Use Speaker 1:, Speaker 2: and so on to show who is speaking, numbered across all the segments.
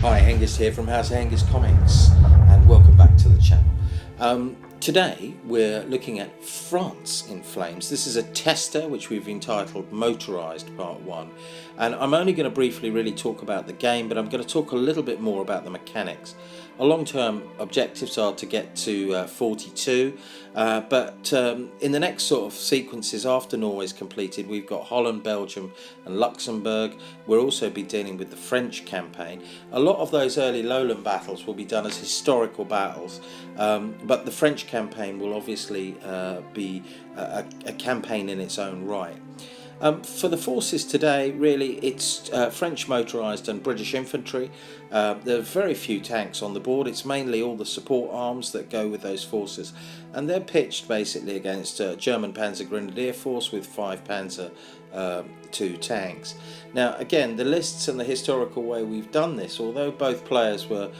Speaker 1: Hi, Hengist here from House of Hengist Comics, and welcome back to the channel. Today we're looking at France in Flames. This is a tester which we've entitled Motorised Part 1, and I'm only going to briefly really talk about the game, but I'm going to talk a little bit more about the mechanics. Our long-term objectives are to get to 42, but in the next sort of sequences after Norway's completed, we've got Holland, Belgium and Luxembourg. We'll also be dealing with the French campaign. A lot of those early lowland battles will be done as historical battles, but the French campaign will obviously be a campaign in its own right. For the forces today, really, it's French motorised and British infantry. There are very few tanks on the board. It's mainly all the support arms that go with those forces, and they're pitched basically against German Panzer Grenadier Force with 5 Panzer II tanks. Now, again, the lists and the historical way we've done this, although both players were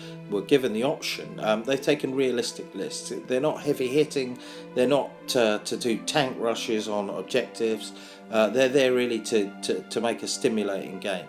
Speaker 1: given the option, they've taken realistic lists. They're not heavy hitting. They're not to do tank rushes on objectives. They're there really to make a stimulating game,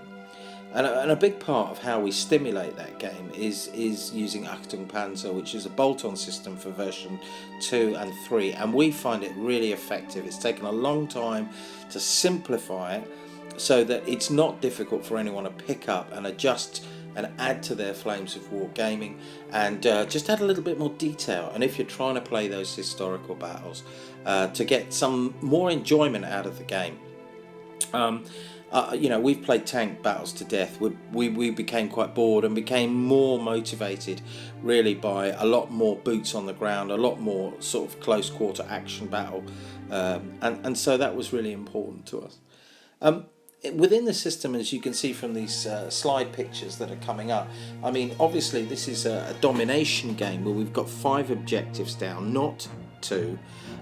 Speaker 1: and a big part of how we stimulate that game is using Achtung Panzer, which is a bolt-on system for version 2 and 3, and we find it really effective. It's taken a long time to simplify it so that it's not difficult for anyone to pick up and adjust and add to their Flames of Wargaming, and just add a little bit more detail. And if you're trying to play those historical battles to get some more enjoyment out of the game, you know, we've played tank battles to death. We became quite bored and became more motivated really by a lot more boots on the ground, a lot more sort of close quarter action battle, and so that was really important to us. Within the system, as you can see from these slide pictures that are coming up, I mean, obviously this is a domination game where we've got 5 objectives down, not 2.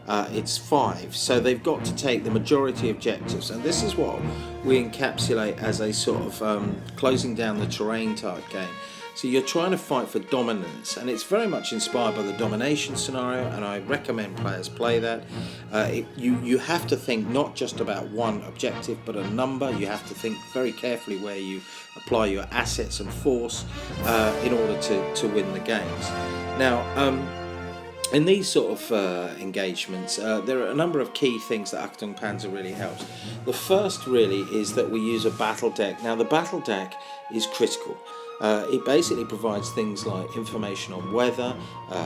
Speaker 1: It's 5, so they've got to take the majority objectives, and this is what we encapsulate as a sort of closing down the terrain type game. So you're trying to fight for dominance, and it's very much inspired by the domination scenario, and I recommend players play that. You have to think not just about one objective but a number. You have to think very carefully where you apply your assets and force in order to win the games. Now, in these sort of engagements, there are a number of key things that Achtung Panzer really helps. The first really is that we use a battle deck. Now, the battle deck is critical. It basically provides things like information on weather,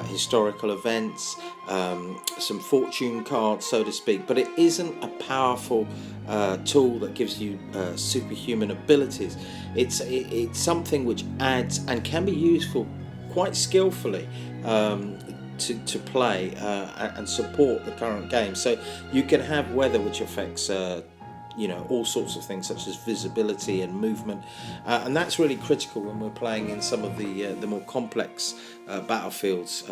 Speaker 1: historical events, some fortune cards, so to speak, but it isn't a powerful tool that gives you superhuman abilities. It's something which adds and can be useful quite skillfully to play and support the current game. So you can have weather which affects you know, all sorts of things such as visibility and movement, and that's really critical when we're playing in some of the more complex battlefields,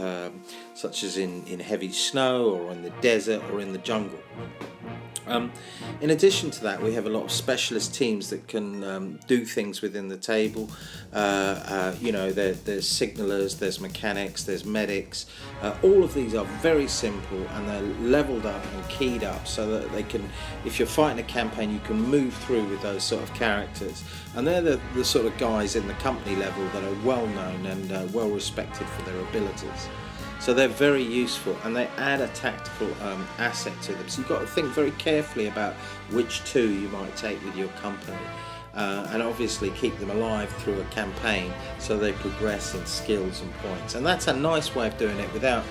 Speaker 1: such as in heavy snow or in the desert or in the jungle. In addition to that, we have a lot of specialist teams that can do things within the table. You know, there's signalers, there's mechanics, there's medics. All of these are very simple, and they're leveled up and keyed up so that they can, if you're fighting a campaign, you can move through with those sort of characters. And they're the sort of guys in the company level that are well known and well respected for their abilities. So they're very useful, and they add a tactical asset to them. So you've got to think very carefully about which two you might take with your company, and obviously keep them alive through a campaign so they progress in skills and points. And that's a nice way of doing it without,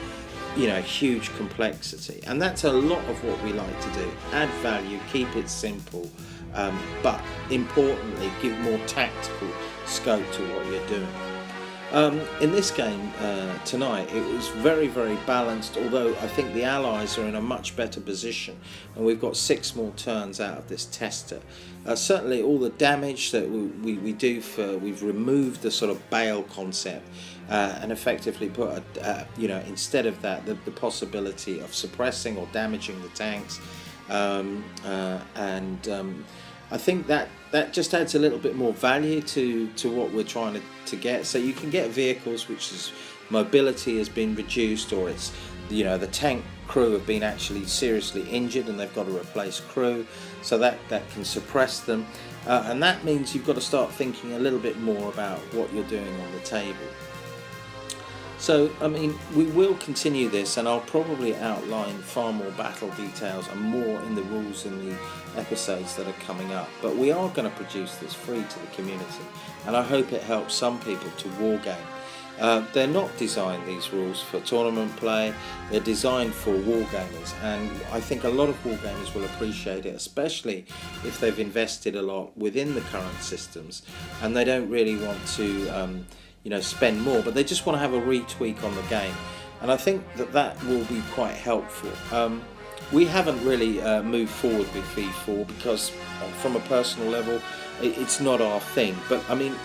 Speaker 1: you know, huge complexity. And that's a lot of what we like to do. Add value, keep it simple, but importantly, give more tactical scope to what you're doing. In this game tonight, it was very, very balanced, although I think the Allies are in a much better position, and we've got 6 more turns out of this tester. Certainly all the damage that we do, we've removed the sort of bale concept and effectively put, you know, instead of that, the possibility of suppressing or damaging the tanks, I think that just adds a little bit more value to what we're trying to get. So you can get vehicles which is mobility has been reduced, or it's, you know, the tank crew have been actually seriously injured and they've got to replace crew, so that can suppress them. and that means you've got to start thinking a little bit more about what you're doing on the table. So, I mean, we will continue this, and I'll probably outline far more battle details and more in the rules in the episodes that are coming up. But we are going to produce this free to the community, and I hope it helps some people to wargame. They're not designed, these rules, for tournament play. They're designed for wargamers, and I think a lot of wargamers will appreciate it, especially if they've invested a lot within the current systems and they don't really want to spend more, but they just want to have a retweak on the game, and I think that will be quite helpful. We haven't really moved forward with V4 because from a personal level it's not our thing, but I mean,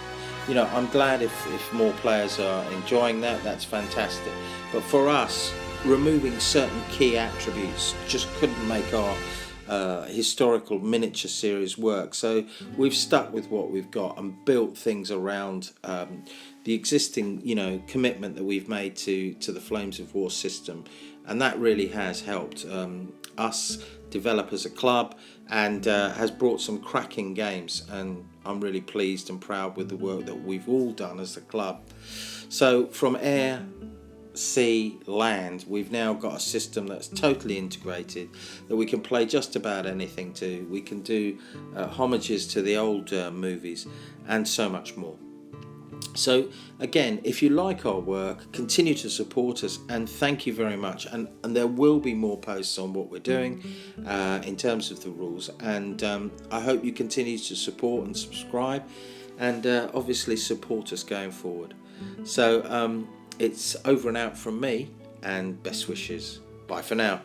Speaker 1: I'm glad if more players are enjoying that. That's fantastic, but for us, removing certain key attributes just couldn't make our historical miniature series work, so we've stuck with what we've got and built things around the existing commitment that we've made to the Flames of War system, and that really has helped us develop as a club, and has brought some cracking games, and I'm really pleased and proud with the work that we've all done as a club. So from air, sea, land, we've now got a system that's totally integrated, that we can play just about anything to. We can do homages to the old movies and so much more. So again, if you like our work, continue to support us, and thank you very much, and there will be more posts on what we're doing in terms of the rules, and I hope you continue to support and subscribe, and obviously support us going forward. So it's over and out from me, and best wishes. Bye for now.